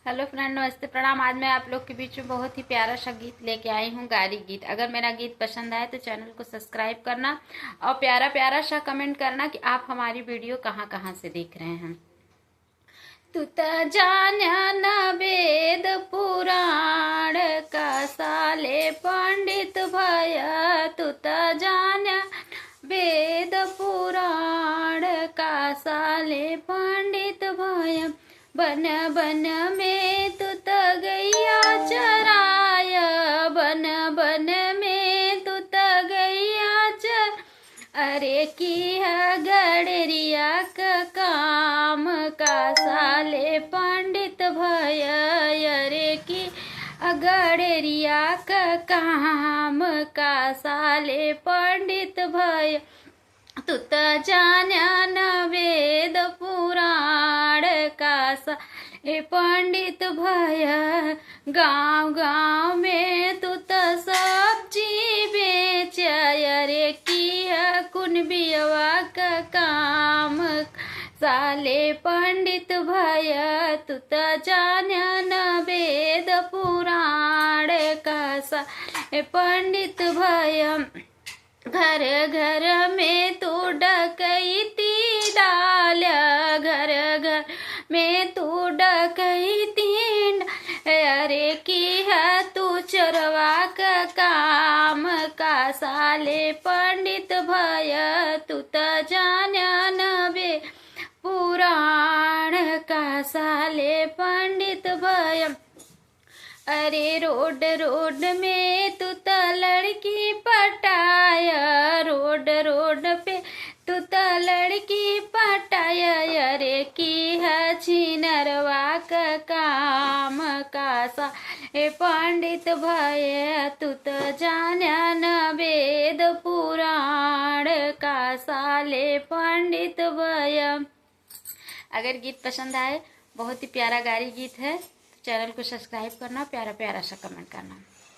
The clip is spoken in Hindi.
हेलो फ्रेंड, नमस्ते, प्रणाम। आज मैं आप लोग के बीच में बहुत ही प्यारा सा गीत लेके आई हूँ, गारी गीत। अगर मेरा गीत पसंद आए तो चैनल को सब्सक्राइब करना और प्यारा प्यारा सा कमेंट करना कि आप हमारी वीडियो कहाँ कहाँ से देख रहे हैं। तू त जान्या न वेद पुराण का साले पंडित भय, तू त जान्या वेद पुराण का साले पंडित भय। बन बन में तू त गैया चराय, बन बन में तू त गैया चर। अरे की है गड़रिया का काम का साले पंडित भय, अरे की गड़रिया का काम का साले पंडित भय। तू त जान्या न वेद पुराण का साले पंडित भय। गाँव गाँव में तू त सब्जी बेच, अरे की कुनबियवा का काम साले पंडित भय। तू त जान्या न वेद पुराण का साले पंडित भय। घर घर में तू डकैती डाल, घर घर में तू डकैती, अरे की है तू चोरवा का काम का साले पंडित भय। तू त जान्या न वे पुराण का साले पंडित भय। अरे रोड रोड में तू त लड़की पटाय, रोड रोड पे तू त लड़की पटाय, अरे की है छिनरवा का काम का साले पंडित भय। तू त जान्या न वेद पुराण का साले पंडित भय। अगर गीत पसंद आए, बहुत ही प्यारा गारी गीत है, चैनल को सब्सक्राइब करना, प्यारा प्यारा सा कमेंट करना।